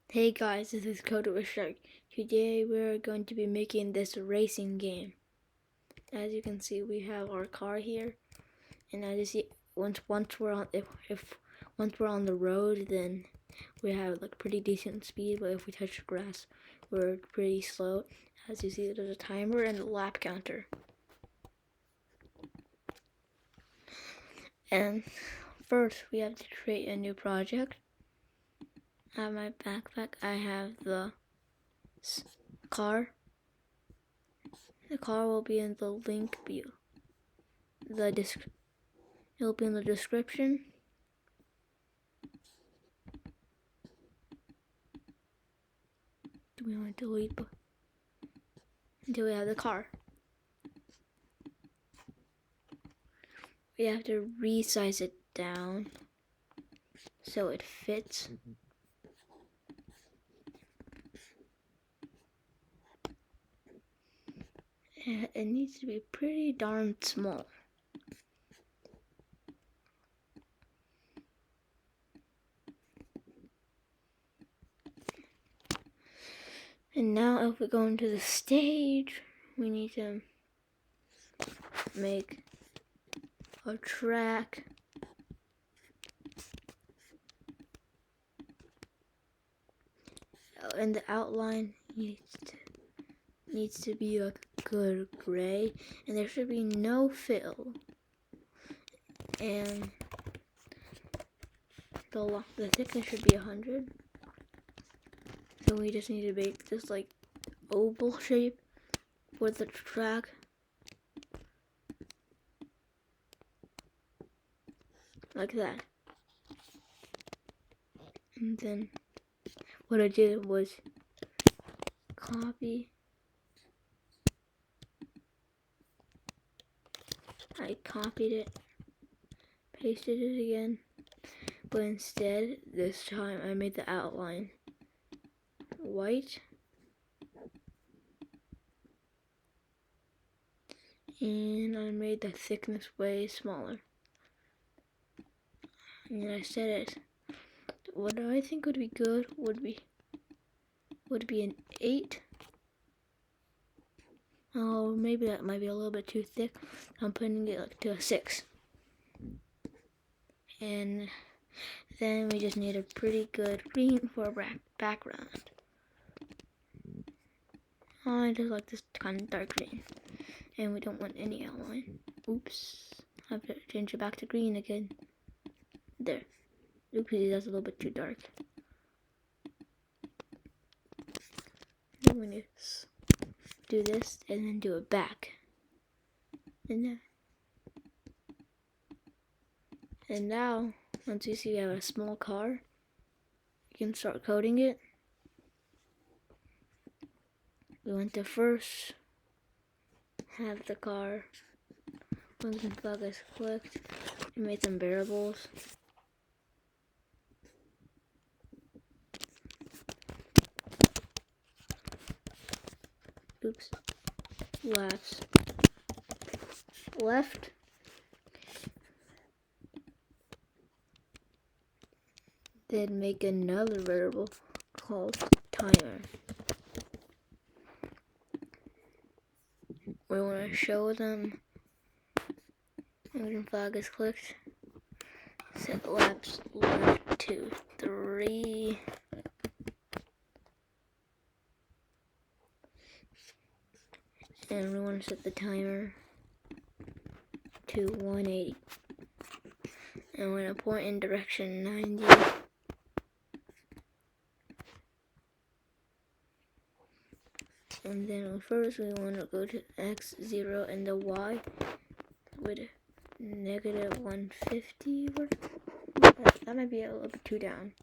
Hey guys, this is Code with Shark. Today we're going to be making this racing game. As you can see, we have our car here, and as you see, once we're on once we're on the road, then we have like pretty decent speed. But if we touch grass, we're pretty slow. As you see, there's a timer and a lap counter. And first, we have to create a new project. On my backpack, I have the car. The car will be in the link below. It'll be in the description. Do we want to delete until we have the car? We have to resize it down so it fits. It needs to be pretty darn small. And now if we go into the stage, we need to make a track. And the outline needs to be a good gray, and there should be no fill. And the thickness should be 100. So we just need to make this like oval shape for the track. Like that. And then what I did was I copied it, pasted it again, but instead this time I made the outline white, and I made the thickness way smaller. And I said it. What I think would be good would be an 8. Oh, maybe that might be a little bit too thick. I'm putting it like to a 6. And then we just need a pretty good green for a background. I just like this kind of dark green. And we don't want any outline. Oops. I have to change it back to green again. There. Oopsie, that's a little bit too dark. Then we need to do this and then do it back. And now, once you see we have a small car, you can start coding it. We want to first have the car. Once the flag is clicked, we made some variables. Oops. Laps. Left. Then make another variable called timer. We want to show them when the flag is clicked. Set laps 1, 2, 3. And we want to set the timer to 180. And we're going to point in direction 90. And then first we want to go to X0 and the Y with negative 150. That might be a little bit too down.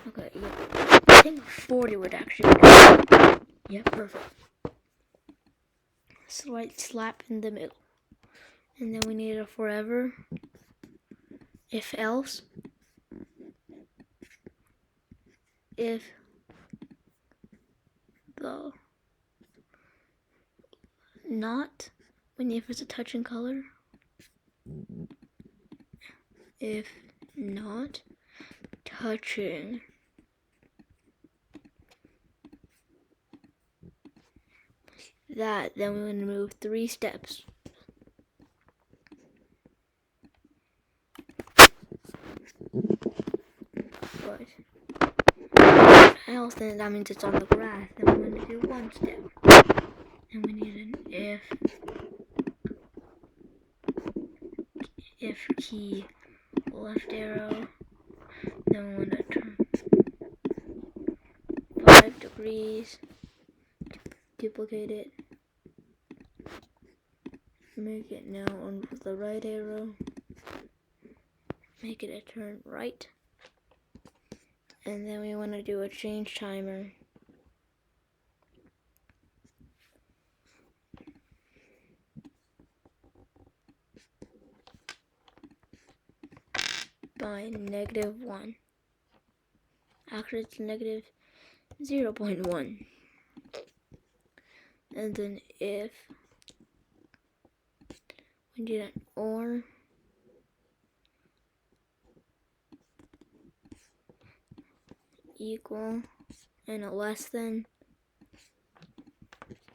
Okay, yeah. I think 40 would actually be good. Yeah, perfect. Slight slap in the middle. And then we need a forever. If else. If the not, if it's a touching color. If not touching that, then we're going to move 3 steps. But else, then that means it's on the grass. Then we're going to do 1 step. And we need an if key, left arrow. Then we want to turn 5 degrees. Duplicate it. Make it now on the right arrow. Make it a turn right. And then we want to do a change timer. By -1. Actually, it's -0.1. And then if we did an or, equal, and a less than,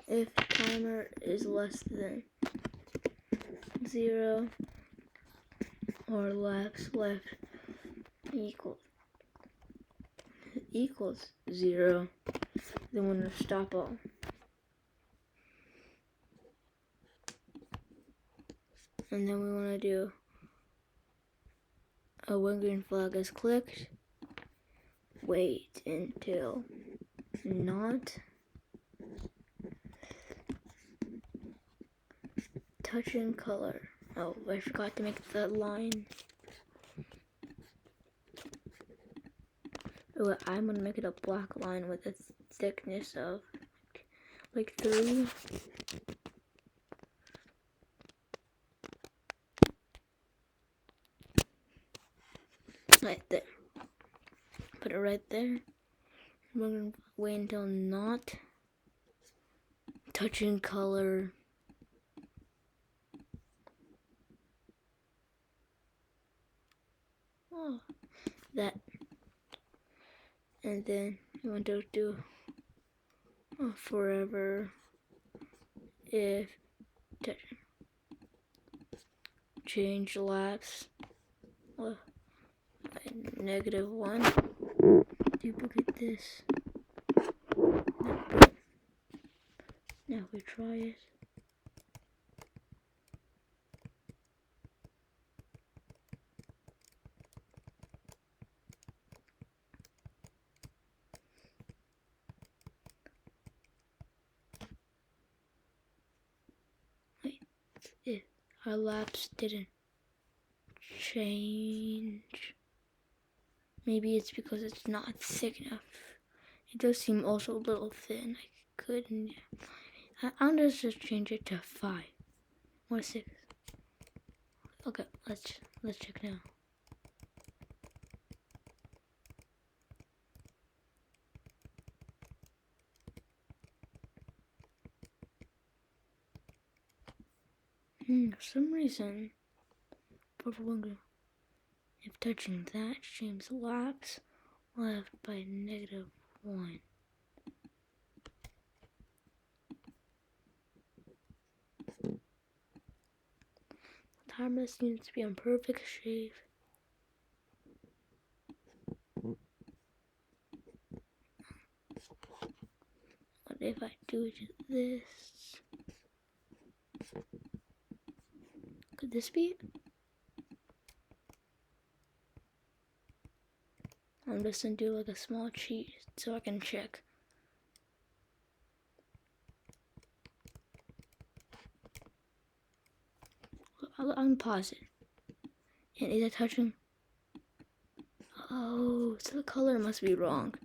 if timer is less than 0 or left equals 0, then we're going to stop all. And then we want to do when green flag is clicked, wait until not touching color. Oh, I forgot to make the line. Oh, I'm gonna make it a black line with a thickness of like 3. Right there. Put it right there. We're gonna wait until not touching color. Oh, that. And then you want to do forever if touching. Change lapse. -1. Duplicate this. Now we try it. Wait, if our lapse didn't change. Maybe it's because it's not thick enough. It does seem also a little thin. I couldn't. I'll just change it to 5 or 6. Okay, let's check now. For some reason, purple logo. If touching that, change lapse left by -1. The timer seems to be in perfect shape. What if I do this? Could this be it? I'm just gonna do like a small cheat so I can check. I'm pause it. And is it touching? Oh, so the color must be wrong.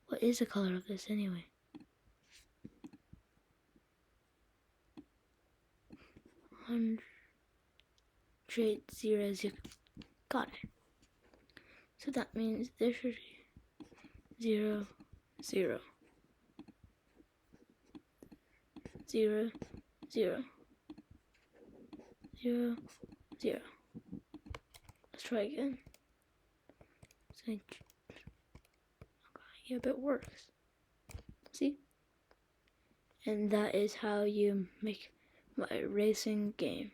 What is the color of this anyway? Trade 0, 0. Got it. So that means there should be 0, 0. 0, 0. 0, 0. Let's try again. Yep, it works. See? And that is how you make my racing game.